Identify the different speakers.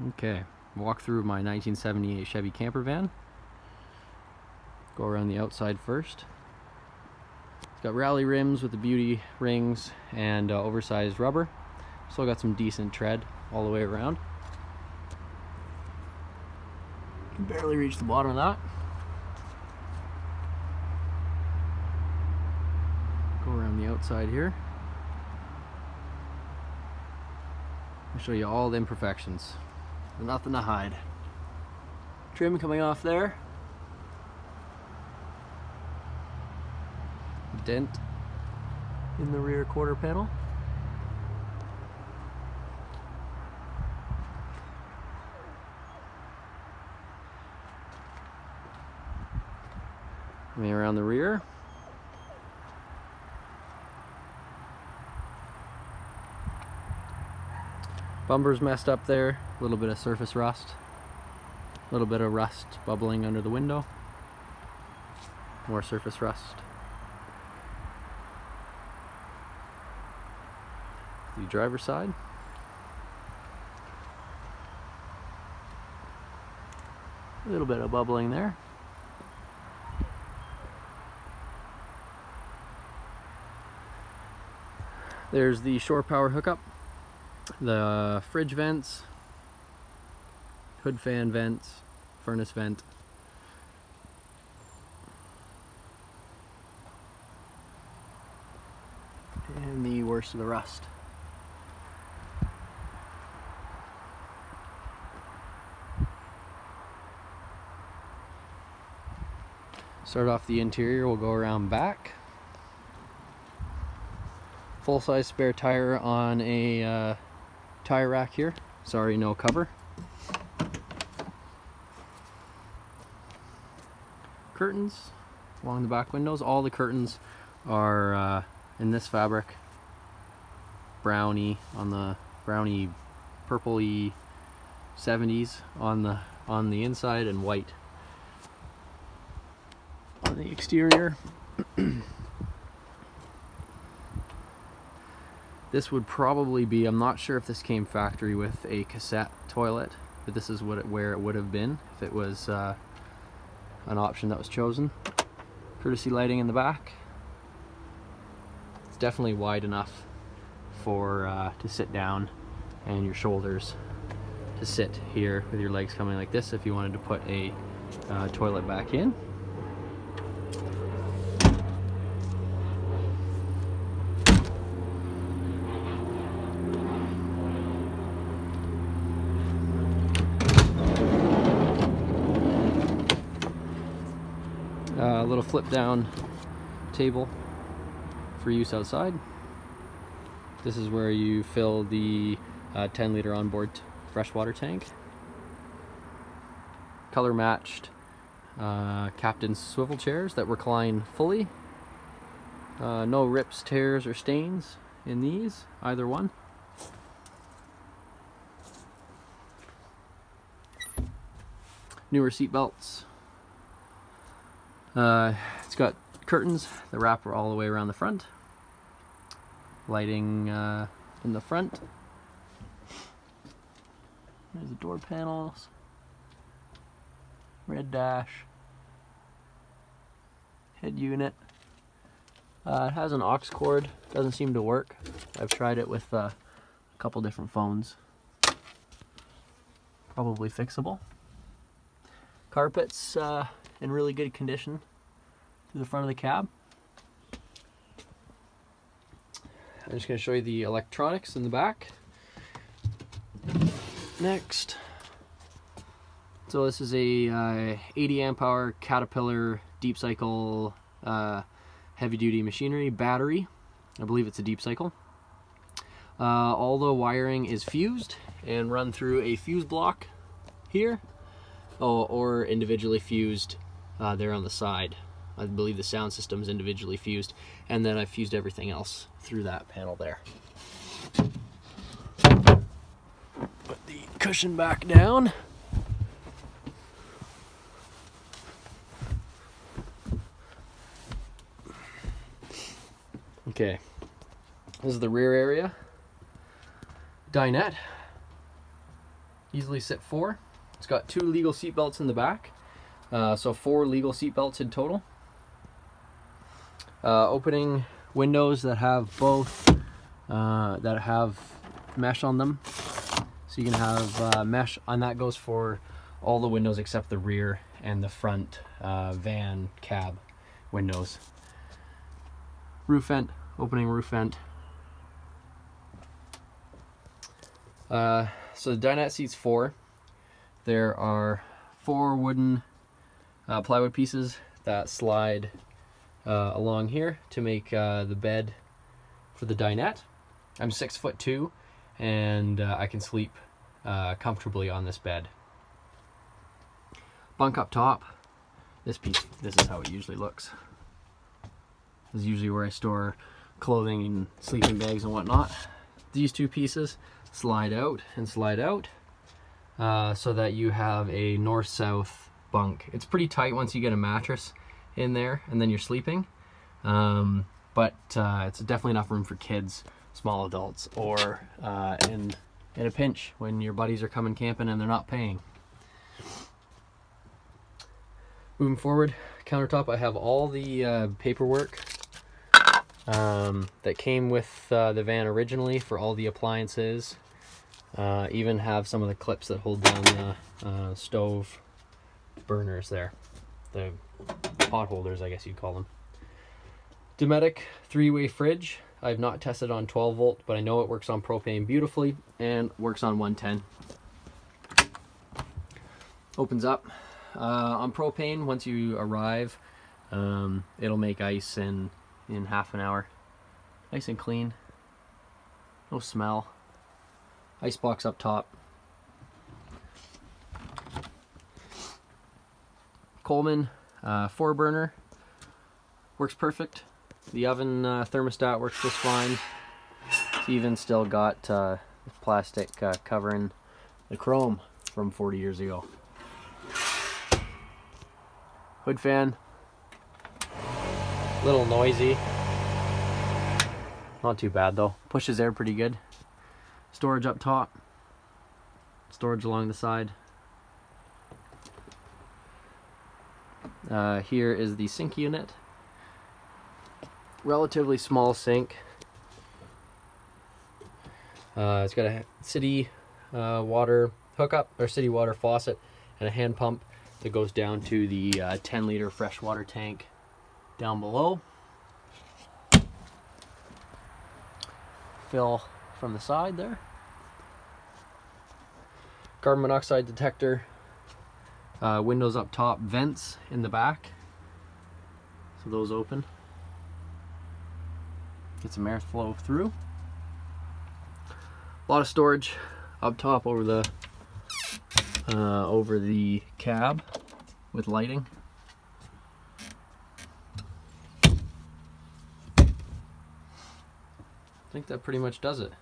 Speaker 1: Okay, walk through my 1978 Chevy camper van. Go around the outside first. It's got rally rims with the beauty rings and oversized rubber. Still got some decent tread all the way around. Can barely reach the bottom of that. Go around the outside here. I'll show you all the imperfections. Nothing to hide. Trim coming off there. Dent in the rear quarter panel. Coming around the rear. Bumper's messed up there, a little bit of surface rust, a little bit of rust bubbling under the window, more surface rust. The driver's side. A little bit of bubbling there. There's the shore power hookup, the fridge vents, hood fan vents, furnace vent. And the worst of the rust. Start off the interior, we'll go around back. Full-size spare tire on a tire rack here. Sorry, no cover. Curtains along the back windows. All the curtains are in this fabric. Brownie on the brownie purpley 70s on the inside, and white on the exterior. This would probably be, I'm not sure if this came factory with a cassette toilet, but this is where it would have been if it was an option that was chosen. Courtesy lighting in the back. It's definitely wide enough for to sit down, and your shoulders to sit here with your legs coming like this if you wanted to put a toilet back in. A little flip down table for use outside. This is where you fill the 10-liter onboard freshwater tank. Color matched captain's swivel chairs that recline fully. No rips, tears, or stains in these, either one. Newer seat belts. It's got curtains that wrap all the way around the front. Lighting in the front. There's the door panels. Red dash. Head unit. It has an aux cord. Doesn't seem to work. I've tried it with a couple different phones. Probably fixable. Carpets in really good condition through the front of the cab. I'm just going to show you the electronics in the back. Next. So this is a 80 amp hour Caterpillar deep cycle heavy duty machinery battery. I believe it's a deep cycle. All the wiring is fused and run through a fuse block here. Or individually fused there on the side. I believe the sound system is individually fused, and then I've fused everything else through that panel there. Put the cushion back down. Okay, this is the rear area. Dinette. Easily sit 4. It's got 2 legal seat belts in the back, so 4 legal seat belts in total. Opening windows that have both that have mesh on them, so you can have mesh, and that goes for all the windows except the rear and the front van cab windows. Roof vent, opening roof vent. So the dinette seats 4. There are 4 wooden plywood pieces that slide along here to make the bed for the dinette. I'm 6'2", and I can sleep comfortably on this bed. Bunk up top. This is how it usually looks. This is usually where I store clothing and sleeping bags and whatnot. These 2 pieces slide out and slide out so that you have a north-south bunk. It's pretty tight once you get a mattress in there and then you're sleeping, but it's definitely enough room for kids, small adults, or in a pinch when your buddies are coming camping and they're not paying. Moving forward, countertop, I have all the paperwork that came with the van originally for all the appliances. Even have some of the clips that hold down the stove burners there. The pot holders, I guess you'd call them. Dometic 3-way fridge. I've not tested on 12 volt, but I know it works on propane beautifully and works on 110. Opens up. On propane, once you arrive, it'll make ice in half an hour. Nice and clean. No smell. Ice box up top. Coleman 4-burner. Works perfect. The oven thermostat works just fine. It's even still got plastic covering the chrome from 40 years ago. Hood fan. Little noisy. Not too bad though. Pushes air pretty good. Storage up top. Storage along the side. Here is the sink unit. Relatively small sink. It's got a city water hookup, or city water faucet, and a hand pump that goes down to the 10-liter freshwater tank down below. Fill from the side there. Carbon monoxide detector. Windows up top, vents in the back, so those open. Get some airflow through. A lot of storage up top over the cab with lighting. I think that pretty much does it.